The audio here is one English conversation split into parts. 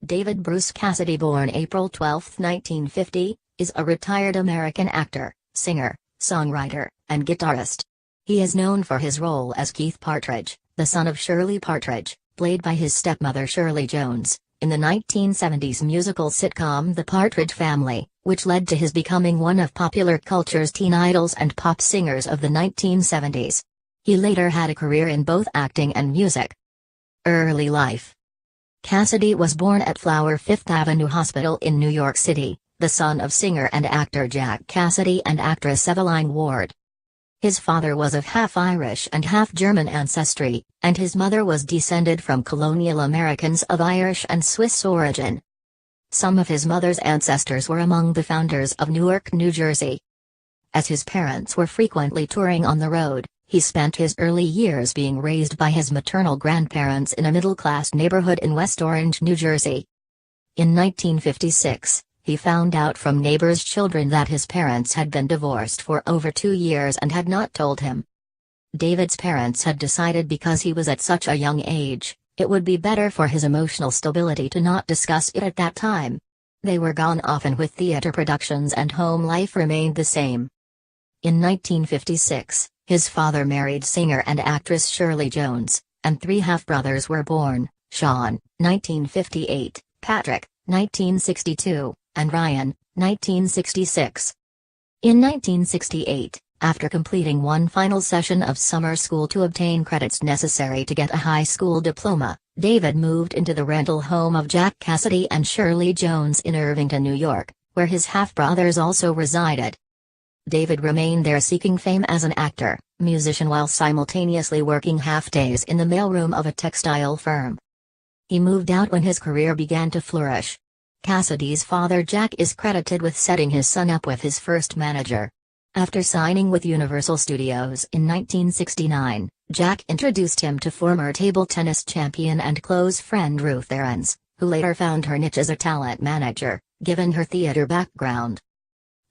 David Bruce Cassidy, born April 12, 1950, is a retired American actor, singer, songwriter, and guitarist. He is known for his role as Keith Partridge, the son of Shirley Partridge, played by his stepmother Shirley Jones, in the 1970s musical sitcom The Partridge Family, which led to his becoming one of popular culture's teen idols and pop singers of the 1970s. He later had a career in both acting and music. Early life. Cassidy was born at Flower Fifth Avenue Hospital in New York City, the son of singer and actor Jack Cassidy and actress Eveline Ward. His father was of half Irish and half German ancestry, and his mother was descended from colonial Americans of Irish and Swiss origin. Some of his mother's ancestors were among the founders of Newark, New Jersey. As his parents were frequently touring on the road, he spent his early years being raised by his maternal grandparents in a middle-class neighborhood in West Orange, New Jersey. In 1956, he found out from neighbors' children that his parents had been divorced for over 2 years and had not told him. David's parents had decided because he was at such a young age, it would be better for his emotional stability to not discuss it at that time. They were gone often with theater productions and home life remained the same. In 1956, his father married singer and actress Shirley Jones, and 3 half-brothers were born: Sean, 1958, Patrick, 1962, and Ryan, 1966. In 1968, after completing one final session of summer school to obtain credits necessary to get a high school diploma, David moved into the rental home of Jack Cassidy and Shirley Jones in Irvington, New York, where his half-brothers also resided. David remained there seeking fame as an actor, musician while simultaneously working half-days in the mailroom of a textile firm. He moved out when his career began to flourish. Cassidy's father Jack is credited with setting his son up with his first manager. After signing with Universal Studios in 1969, Jack introduced him to former table tennis champion and close friend Ruth Aarons, who later found her niche as a talent manager, given her theater background.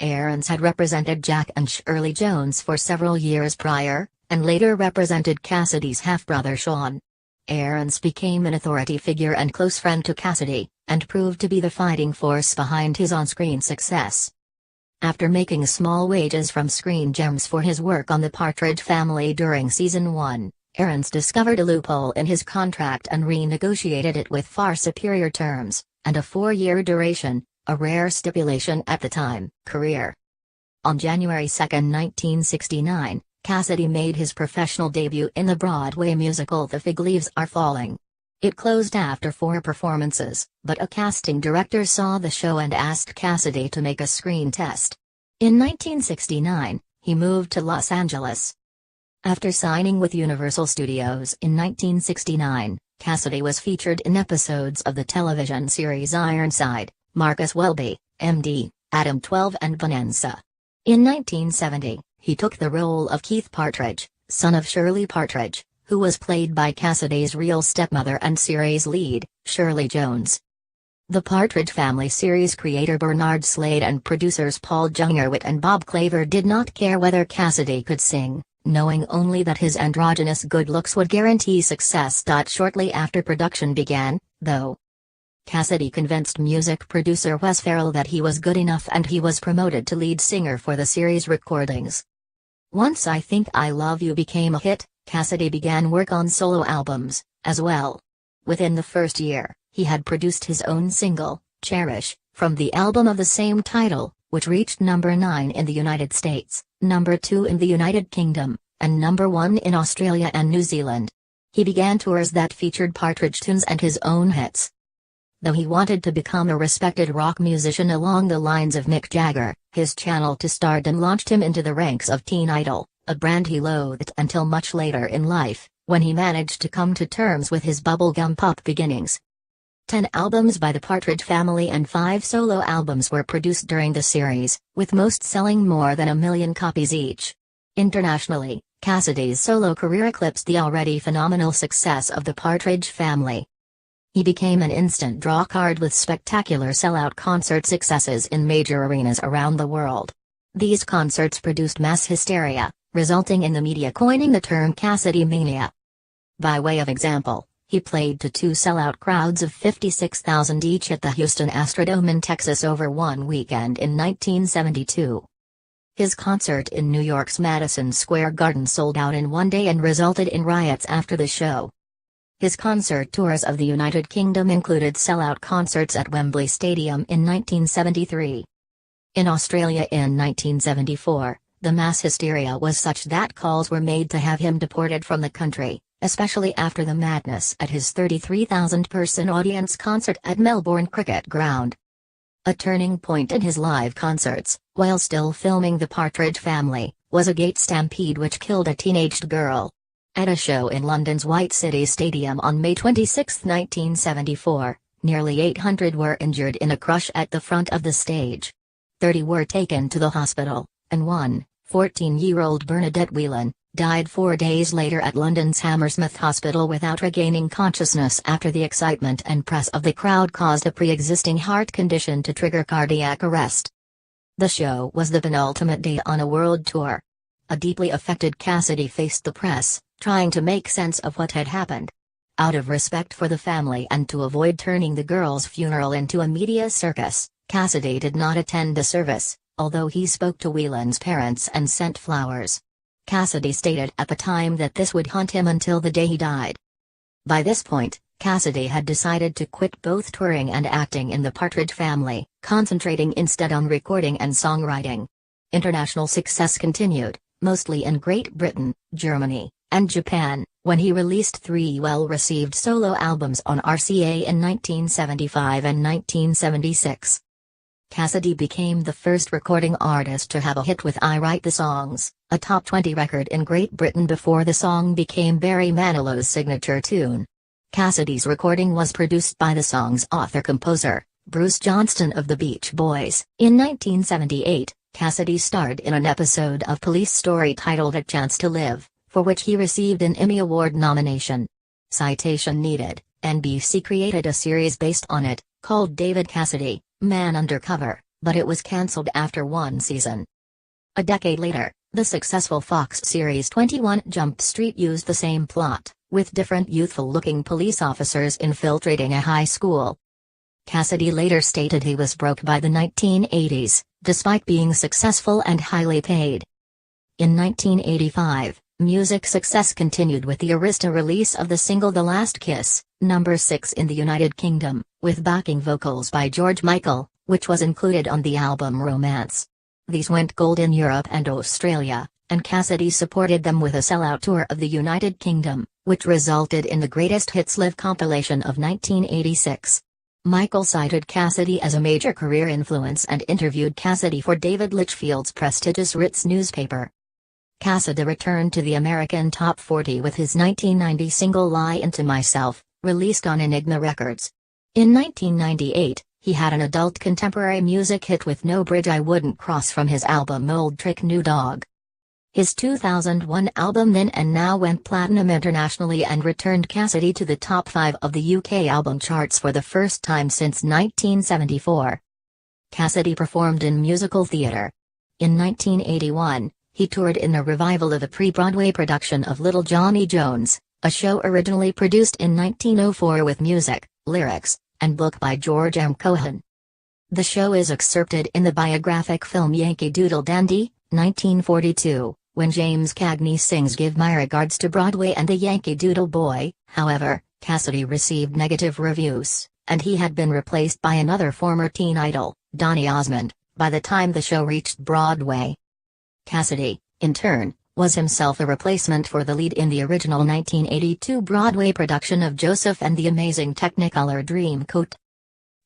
Aarons had represented Jack and Shirley Jones for several years prior, and later represented Cassidy's half-brother Sean. Aarons became an authority figure and close friend to Cassidy, and proved to be the fighting force behind his on-screen success. After making small wages from Screen Gems for his work on The Partridge Family during Season 1, Aarons discovered a loophole in his contract and renegotiated it with far superior terms, and a 4-year duration, a rare stipulation at the time, career. On January 2, 1969, Cassidy made his professional debut in the Broadway musical The Fig Leaves Are Falling. It closed after 4 performances, but a casting director saw the show and asked Cassidy to make a screen test. In 1969, he moved to Los Angeles. After signing with Universal Studios in 1969, Cassidy was featured in episodes of the television series Ironside, Marcus Welby, M.D., Adam 12 and Bonanza. In 1970, he took the role of Keith Partridge, son of Shirley Partridge, who was played by Cassidy's real stepmother and series lead, Shirley Jones. The Partridge Family series creator Bernard Slade and producers Paul Jungerwitt and Bob Claver did not care whether Cassidy could sing, knowing only that his androgynous good looks would guarantee success. Shortly after production began, though, Cassidy convinced music producer Wes Farrell that he was good enough and he was promoted to lead singer for the series recordings. Once I Think I Love You became a hit, Cassidy began work on solo albums, as well. Within the first year, he had produced his own single, Cherish, from the album of the same title, which reached number 9 in the United States, number 2 in the United Kingdom, and number 1 in Australia and New Zealand. He began tours that featured Partridge tunes and his own hits. Though he wanted to become a respected rock musician along the lines of Mick Jagger, his channel to stardom launched him into the ranks of Teen Idol, a brand he loathed until much later in life, when he managed to come to terms with his bubblegum pop beginnings. 10 albums by the Partridge Family and 5 solo albums were produced during the series, with most selling more than 1 million copies each. Internationally, Cassidy's solo career eclipsed the already phenomenal success of the Partridge Family. He became an instant draw card with spectacular sellout concert successes in major arenas around the world. These concerts produced mass hysteria, resulting in the media coining the term Cassidy mania. By way of example, He played to two sellout crowds of 56,000 each at the Houston Astrodome in Texas over one weekend in 1972. His concert in New York's Madison Square Garden sold out in one day and resulted in riots after the show. His concert tours of the United Kingdom included sellout concerts at Wembley Stadium in 1973. In Australia in 1974, the mass hysteria was such that calls were made to have him deported from the country, especially after the madness at his 33,000-person audience concert at Melbourne Cricket Ground. A turning point in his live concerts, while still filming The Partridge Family, was a gate stampede which killed a teenaged girl. At a show in London's White City Stadium on May 26, 1974, nearly 800 were injured in a crush at the front of the stage. 30 were taken to the hospital, and one, 14-year-old Bernadette Whelan, died 4 days later at London's Hammersmith Hospital without regaining consciousness after the excitement and press of the crowd caused a pre-existing heart condition to trigger cardiac arrest. The show was the penultimate day on a world tour. A deeply affected Cassidy faced the press, trying to make sense of what had happened. Out of respect for the family and to avoid turning the girl's funeral into a media circus, Cassidy did not attend the service, although he spoke to Whelan's parents and sent flowers. Cassidy stated at the time that this would haunt him until the day he died. By this point, Cassidy had decided to quit both touring and acting in the Partridge Family, concentrating instead on recording and songwriting. International success continued, mostly in Great Britain, Germany, and Japan, when he released 3 well-received solo albums on RCA in 1975 and 1976. Cassidy became the first recording artist to have a hit with I Write the Songs, a top 20 record in Great Britain before the song became Barry Manilow's signature tune. Cassidy's recording was produced by the song's author-composer, Bruce Johnston of the Beach Boys. In 1978, Cassidy starred in an episode of Police Story titled A Chance to Live, for which he received an Emmy Award nomination. Citation needed, NBC created a series based on it, called David Cassidy, Man Undercover, but it was cancelled after 1 season. A decade later, the successful Fox series 21 Jump Street used the same plot, with different youthful-looking police officers infiltrating a high school. Cassidy later stated he was broke by the 1980s, despite being successful and highly paid. In 1985, music success continued with the Arista release of the single The Last Kiss, number 6 in the United Kingdom, with backing vocals by George Michael, which was included on the album Romance. These went gold in Europe and Australia, and Cassidy supported them with a sellout tour of the United Kingdom, which resulted in the Greatest Hits Live compilation of 1986. Michael cited Cassidy as a major career influence and interviewed Cassidy for David Litchfield's prestigious Ritz newspaper. Cassidy returned to the American Top 40 with his 1990 single Lie Into Myself, released on Enigma Records. In 1998, he had an adult contemporary music hit with No Bridge I Wouldn't Cross from his album Old Trick New Dog. His 2001 album Then and Now went platinum internationally and returned Cassidy to the top 5 of the UK album charts for the first time since 1974. Cassidy performed in musical theatre. In 1981, he toured in a revival of a pre-Broadway production of Little Johnny Jones, a show originally produced in 1904 with music, lyrics, and book by George M. Cohan. The show is excerpted in the biographic film Yankee Doodle Dandy, 1942, when James Cagney sings Give My Regards to Broadway and the Yankee Doodle Boy. However, Cassidy received negative reviews, and he had been replaced by another former teen idol, Donny Osmond, by the time the show reached Broadway. Cassidy, in turn, was himself a replacement for the lead in the original 1982 Broadway production of Joseph and the Amazing Technicolor Dreamcoat.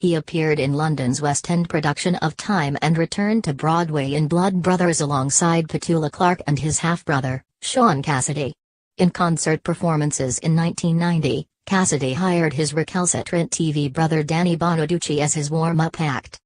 He appeared in London's West End production of Time and returned to Broadway in Blood Brothers alongside Petula Clark and his half-brother, Sean Cassidy. In concert performances in 1990, Cassidy hired his recalcitrant TV brother Danny Bonaducci as his warm-up act.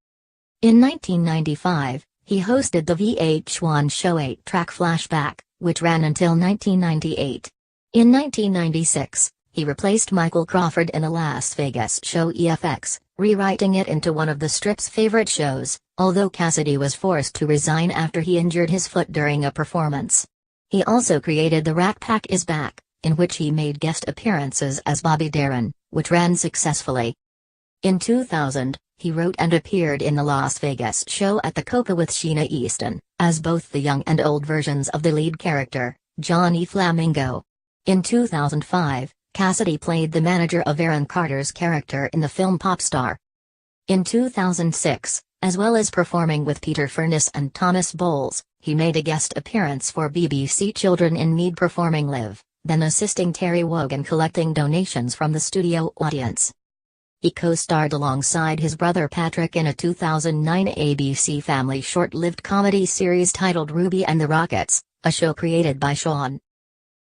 In 1995, he hosted the VH1 show 8-Track Flashback, which ran until 1998. In 1996, he replaced Michael Crawford in a Las Vegas show EFX, rewriting it into one of the strip's favorite shows, although Cassidy was forced to resign after he injured his foot during a performance. He also created The Rat Pack Is Back, in which he made guest appearances as Bobby Darin, which ran successfully. In 2000, he wrote and appeared in the Las Vegas show at the Copa with Sheena Easton, as both the young and old versions of the lead character, Johnny Flamingo. In 2005, Cassidy played the manager of Aaron Carter's character in the film Popstar. In 2006, as well as performing with Peter Furness and Thomas Bowles, he made a guest appearance for BBC Children in Need performing live, then assisting Terry Wogan collecting donations from the studio audience. He co-starred alongside his brother Patrick in a 2009 ABC Family short-lived comedy series titled Ruby and the Rockets, a show created by Sean.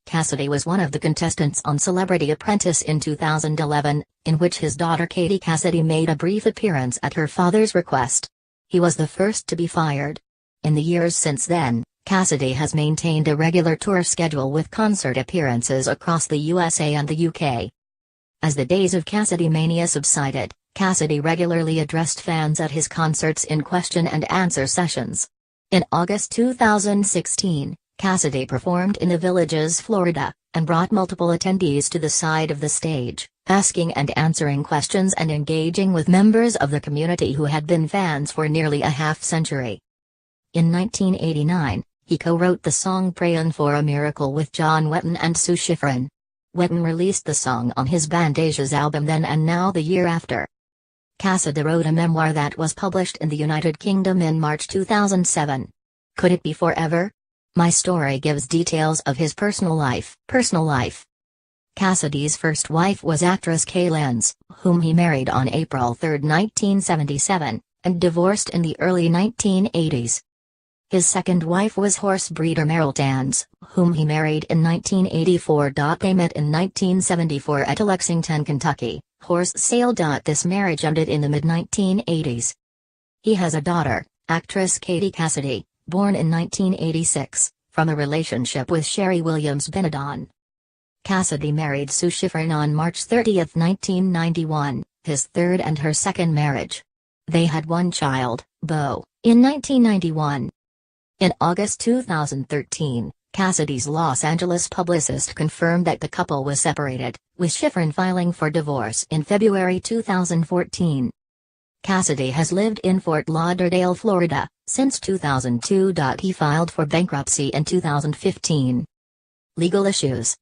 Cassidy was one of the contestants on Celebrity Apprentice in 2011, in which his daughter Katie Cassidy made a brief appearance at her father's request. He was the first to be fired. In the years since then, Cassidy has maintained a regular tour schedule with concert appearances across the USA and the UK. As the days of Cassidy mania subsided, Cassidy regularly addressed fans at his concerts in question-and-answer sessions. In August 2016, Cassidy performed in the Villages, Florida, and brought multiple attendees to the side of the stage, asking and answering questions and engaging with members of the community who had been fans for nearly a half-century. In 1989, he co-wrote the song Prayin' for a Miracle with John Wetton and Sue Schifrin. Wetton released the song on his band Asia's album Then and Now the year after. Cassidy wrote a memoir that was published in the United Kingdom in March 2007. Could It Be Forever? My story gives details of his personal life. Cassidy's first wife was actress Kay Lenz, whom he married on April 3, 1977, and divorced in the early 1980s. His second wife was horse breeder Merrill Dans, whom he married in 1984. They met in 1974 at Lexington, Kentucky, horse sale. This marriage ended in the mid-1980s. He has a daughter, actress Katie Cassidy, born in 1986, from a relationship with Sherry Williams Benedon. Cassidy married Sue Schifrin on March 30, 1991, his third and her second marriage. They had one child, Beau, in 1991. In August 2013, Cassidy's Los Angeles publicist confirmed that the couple was separated, with Schifrin filing for divorce in February 2014. Cassidy has lived in Fort Lauderdale, Florida, since 2002. He filed for bankruptcy in 2015. Legal issues.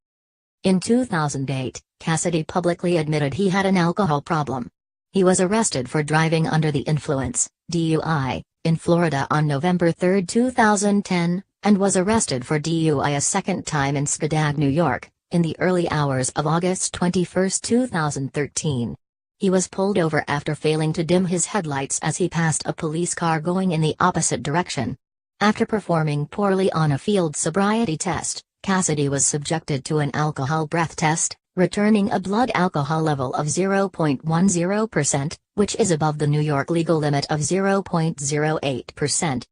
In 2008, Cassidy publicly admitted he had an alcohol problem. He was arrested for driving under the influence, DUI, in Florida on November 3, 2010, and was arrested for DUI a second time in Skadag, New York, in the early hours of August 21, 2013. He was pulled over after failing to dim his headlights as he passed a police car going in the opposite direction. After performing poorly on a field sobriety test, Cassidy was subjected to an alcohol breath test, returning a blood alcohol level of 0.10%, which is above the New York legal limit of 0.08%.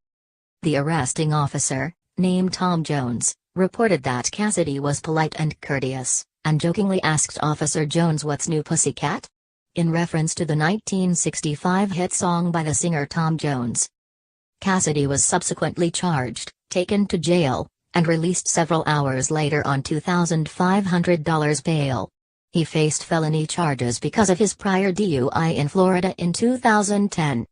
The arresting officer, named Tom Jones, reported that Cassidy was polite and courteous, and jokingly asked Officer Jones, "What's new, pussycat?" in reference to the 1965 hit song by the singer Tom Jones. Cassidy was subsequently charged, taken to jail, and released several hours later on $2,500 bail. He faced felony charges because of his prior DUI in Florida in 2010.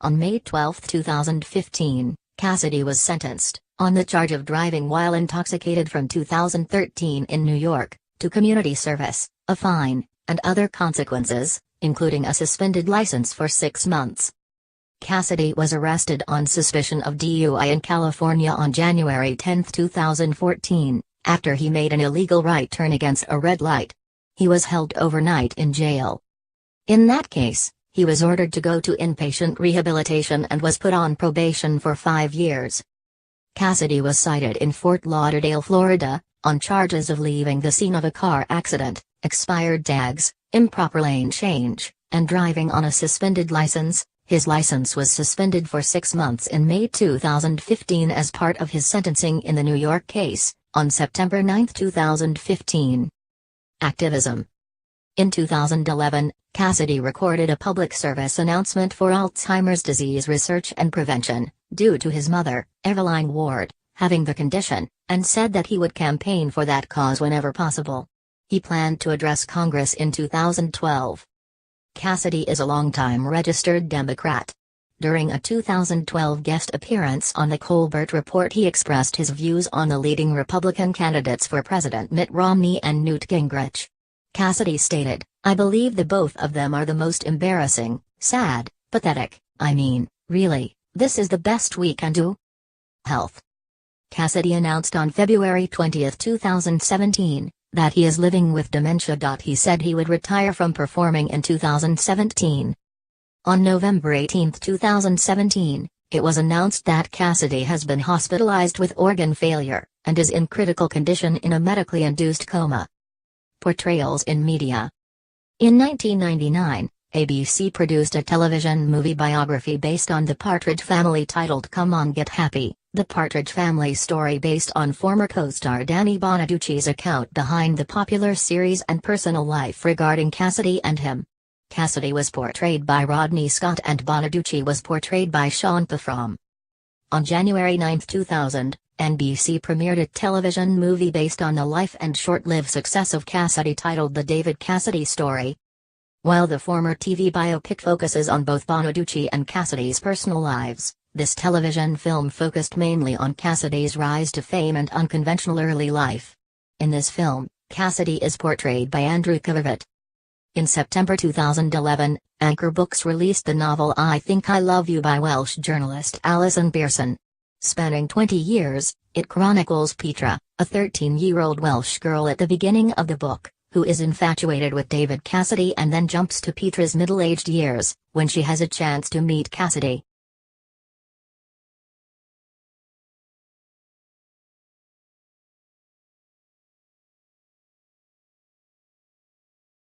On May 12, 2015, Cassidy was sentenced, on the charge of driving while intoxicated from 2013 in New York, to community service, a fine, and other consequences, including a suspended license for 6 months. Cassidy was arrested on suspicion of DUI in California on January 10, 2014, after he made an illegal right turn against a red light. He was held overnight in jail. In that case, he was ordered to go to inpatient rehabilitation and was put on probation for 5 years. Cassidy was cited in Fort Lauderdale, Florida, on charges of leaving the scene of a car accident, expired tags, improper lane change, and driving on a suspended license. His license was suspended for 6 months in May 2015 as part of his sentencing in the New York case, on September 9, 2015. Activism. In 2011, Cassidy recorded a public service announcement for Alzheimer's disease research and prevention, due to his mother, Eveline Ward, having the condition, and said that he would campaign for that cause whenever possible. He planned to address Congress in 2012. Cassidy is a longtime registered Democrat. During a 2012 guest appearance on The Colbert Report, he expressed his views on the leading Republican candidates for president, Mitt Romney and Newt Gingrich. Cassidy stated, "I believe the both of them are the most embarrassing, sad, pathetic, I mean, really, this is the best we can do." Health. Cassidy announced on February 20, 2017, that he is living with dementia. He said he would retire from performing in 2017. On November 18, 2017, it was announced that Cassidy has been hospitalized with organ failure, and is in critical condition in a medically induced coma. Portrayals in media. In 1999, ABC produced a television movie biography based on the Partridge Family titled Come On Get Happy, the Partridge Family story based on former co-star Danny Bonaducci's account behind the popular series and personal life regarding Cassidy and him. Cassidy was portrayed by Rodney Scott and Bonaducci was portrayed by Sean Paffram. On January 9, 2000, NBC premiered a television movie based on the life and short-lived success of Cassidy titled The David Cassidy Story. While the former TV biopic focuses on both Bonaducci and Cassidy's personal lives, this television film focused mainly on Cassidy's rise to fame and unconventional early life. In this film, Cassidy is portrayed by Andrew Kavovit. In September 2011, Anchor Books released the novel I Think I Love You by Welsh journalist Alison Pearson. Spanning 20 years, it chronicles Petra, a 13-year-old Welsh girl at the beginning of the book, who is infatuated with David Cassidy and then jumps to Petra's middle-aged years, when she has a chance to meet Cassidy.